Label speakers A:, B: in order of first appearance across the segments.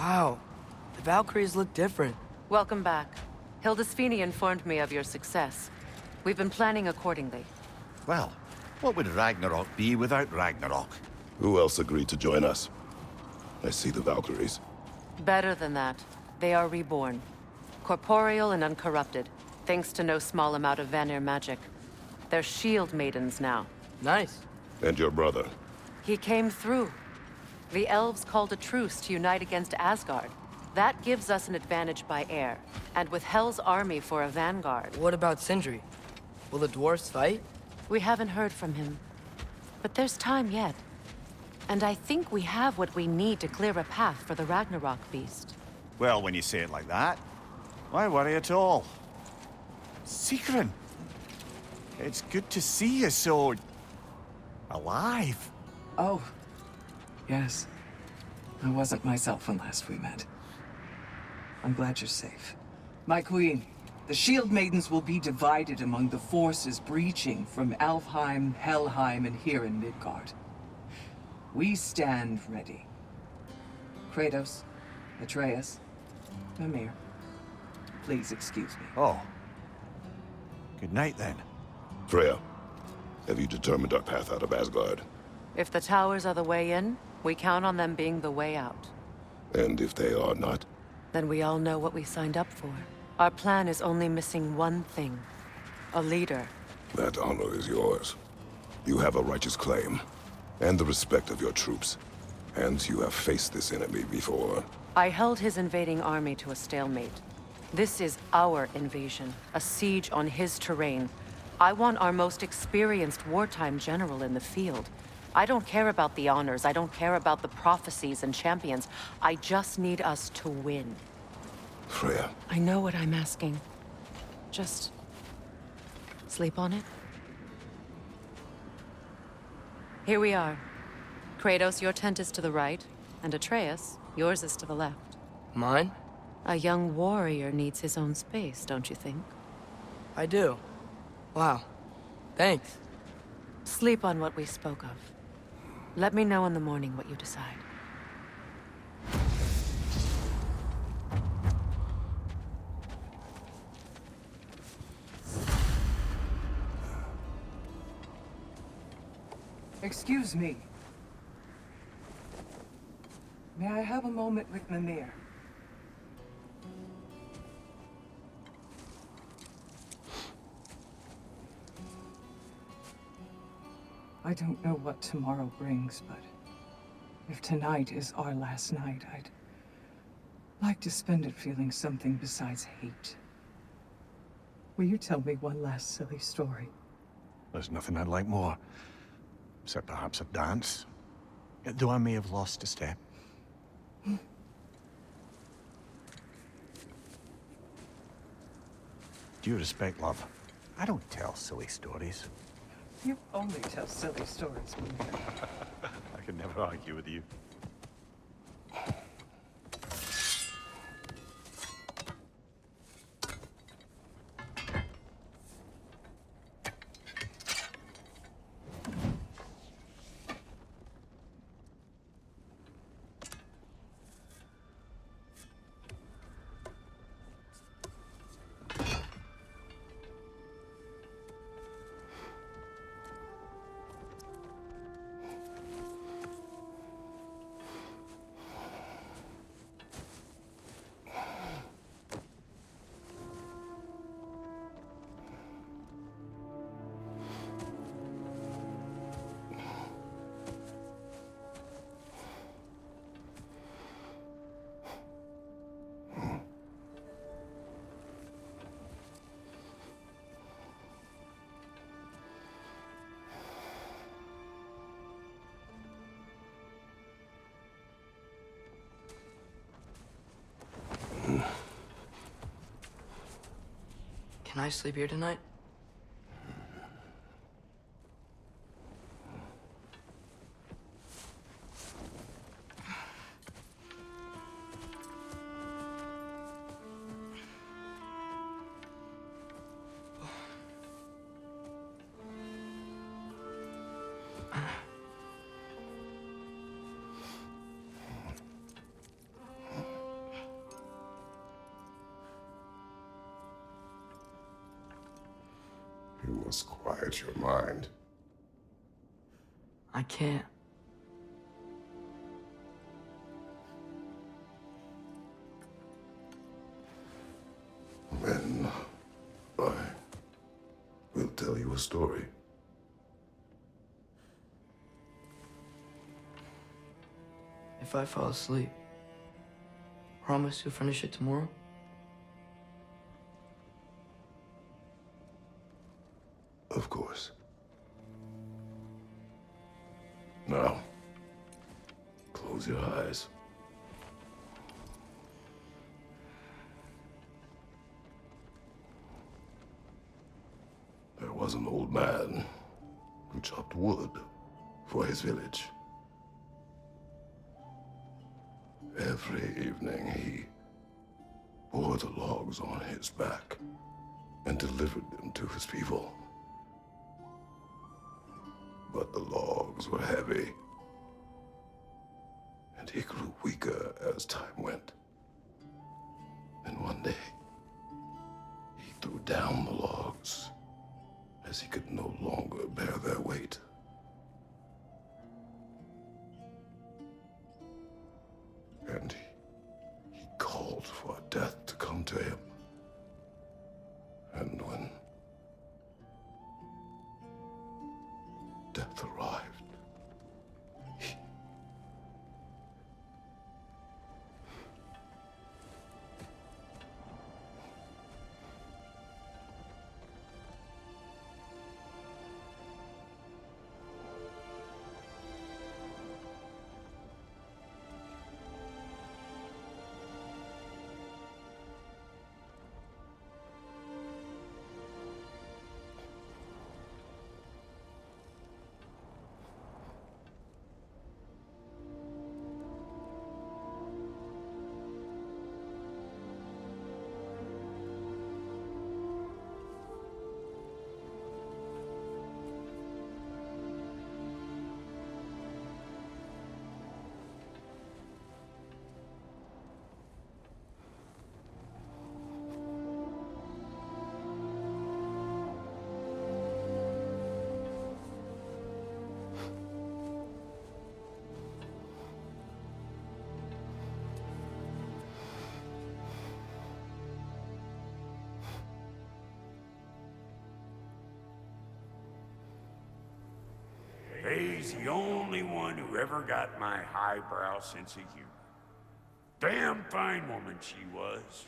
A: Wow, the Valkyries look different.
B: Welcome back. Hildisfini informed me of your success. We've been planning accordingly.
C: Well, what would Ragnarok be without Ragnarok?
D: Who else agreed to join us? I see the Valkyries.
B: Better than that. They are reborn. Corporeal and uncorrupted, thanks to no small amount of Vanir magic. They're shield maidens now.
A: Nice.
D: And your brother?
B: He came through. The elves called a truce to unite against Asgard. That gives us an advantage by air, and with Hel's army for a vanguard.
A: What about Sindri? Will the dwarves fight?
B: We haven't heard from him. But there's time yet. And I think we have what we need to clear a path for the Ragnarok beast.
C: Well, when you say it like that, why worry at all? Sigrun, it's good to see you so... alive.
E: Oh, yes. I wasn't myself when last we met. I'm glad you're safe. My queen, the Shield Maidens will be divided among the forces breaching from Alfheim, Helheim, and here in Midgard. We stand ready. Kratos, Atreus, Mimir, please excuse me.
C: Oh. Good night, then.
D: Freya, have you determined our path out of Asgard?
B: If the towers are the way in, we count on them being the way out.
D: And if they are not?
B: Then we all know what we signed up for. Our plan is only missing one thing. A leader.
D: That honor is yours. You have a righteous claim, and the respect of your troops. And you have faced this enemy before.
B: I held his invading army to a stalemate. This is our invasion, a siege on his terrain. I want our most experienced wartime general in the field. I don't care about the honors, I don't care about the prophecies and champions. I just need us to win.
D: Freya.
B: I know what I'm asking. Just... sleep on it? Here we are. Kratos, your tent is to the right, and Atreus, yours is to the left.
A: Mine?
B: A young warrior needs his own space, don't you think?
A: I do. Wow. Thanks.
B: Sleep on what we spoke of. Let me know in the morning what you decide.
E: Excuse me. May I have a moment with Mimir? I don't know what tomorrow brings, but if tonight is our last night, I'd like to spend it feeling something besides hate. Will you tell me one last silly story?
C: There's nothing I'd like more. Except perhaps a dance. Though I may have lost a step. Due respect, love. I don't tell silly stories.
E: You only tell silly stories, Mimir.
C: I can never argue with you.
A: Can I sleep here tonight?
D: must quiet your mind.
A: I can't.
D: Then I will tell you a story.
A: If I fall asleep, promise you'll finish it tomorrow?
D: Of course. Now, close your eyes. There was an old man who chopped wood for his village. Every evening he bore the logs on his back and delivered them to his people. But the logs were heavy, and he grew weaker as time went. And one day, he threw down the logs as he could no longer bear their weight. And he called for death to come to him. And when death arrived,
F: He's the only one who ever got my highbrow sense of humor. Damn fine woman she was.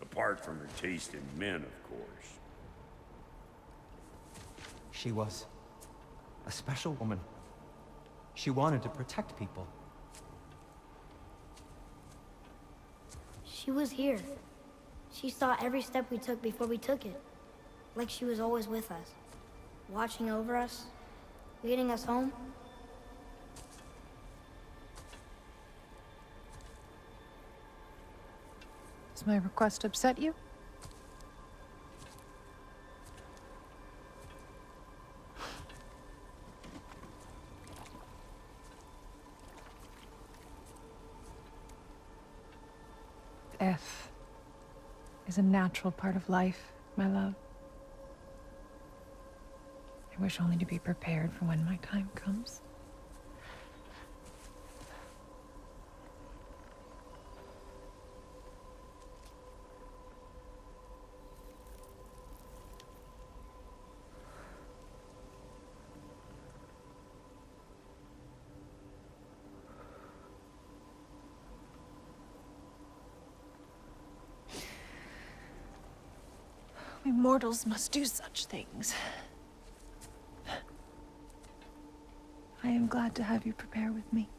F: Apart from her taste in men, of course.
G: She was a special woman. She wanted to protect people.
H: She was here. She saw every step we took before we took it. Like she was always with us. Watching over us. Leading us home.
I: Does my request upset you? Death is a natural part of life, my love. I wish only to be prepared for when my time comes. We mortals must do such things. I am glad to have you prepare with me.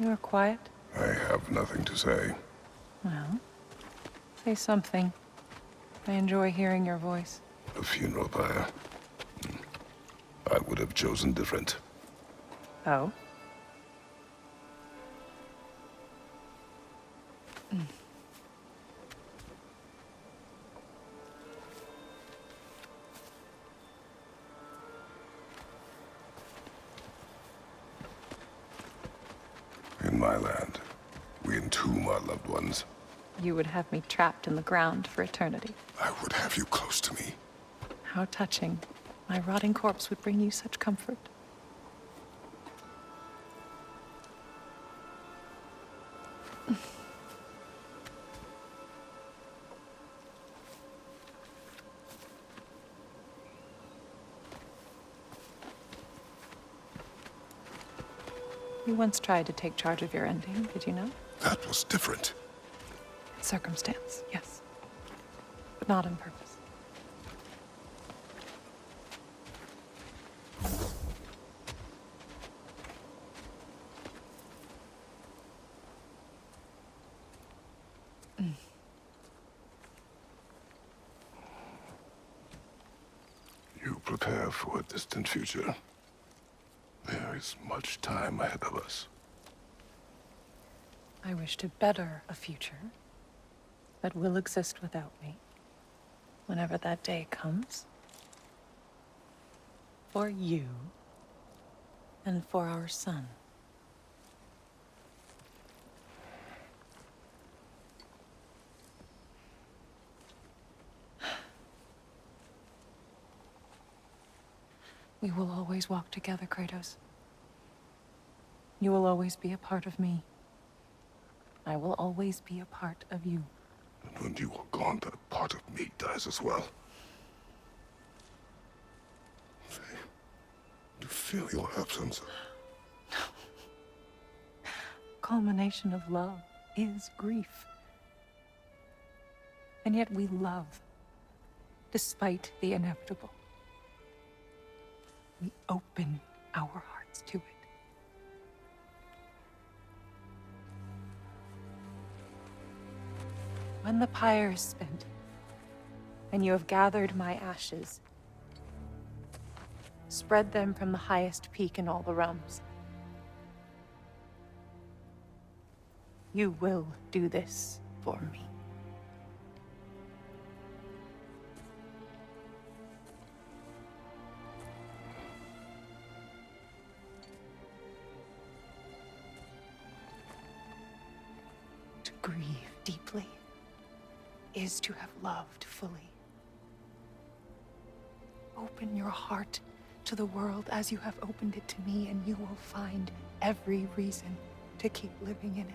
I: You are quiet?
D: I have nothing to say.
I: Well, say something. I enjoy hearing your voice.
D: A funeral pyre. I would have chosen different.
I: Oh?
D: in my land. We entomb our loved ones.
I: You would have me trapped in the ground for eternity.
D: I would have you close to me.
I: How touching. My rotting corpse would bring you such comfort. You once tried to take charge of your ending, did you know?
D: That was different.
I: Circumstance, yes. But not on purpose.
D: You prepare for a distant future. There is much time ahead of us.
I: I wish to better a future that will exist without me, whenever that day comes. For you, and for our son. We will always walk together, Kratos. You will always be a part of me. I will always be a part of you.
D: And when you are gone, that part of me dies as well. I feel your absence.
I: Culmination of love is grief. And yet we love, despite the inevitable. We open our hearts to it. When the pyre is spent, and you have gathered my ashes, spread them from the highest peak in all the realms. You will do this for me. To grieve deeply is to have loved fully. Open your heart to the world as you have opened it to me, and you will find every reason to keep living in it.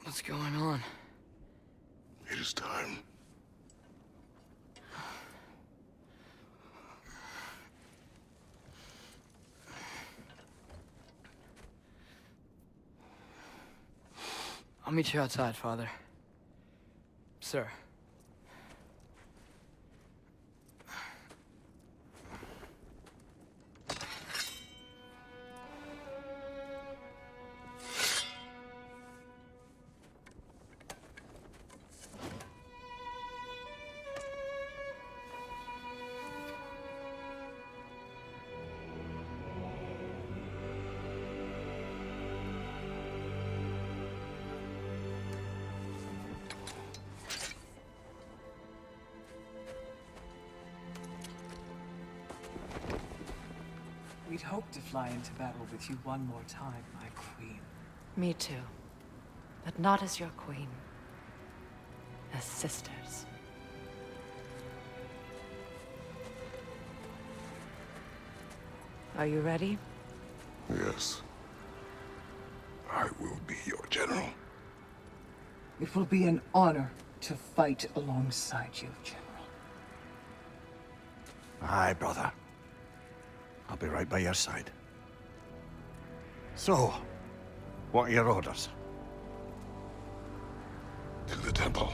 A: What's going on?
D: It is time.
A: I'll meet you outside, Father. Sir.
E: We'd hoped to fly into battle with you one more time, my queen.
B: Me too. But not as your queen. As sisters. Are you ready?
D: Yes. I will be your general.
E: It will be an honor to fight alongside you, General.
C: Aye, brother. I'll be right by your side. So, what are your orders?
D: To the temple.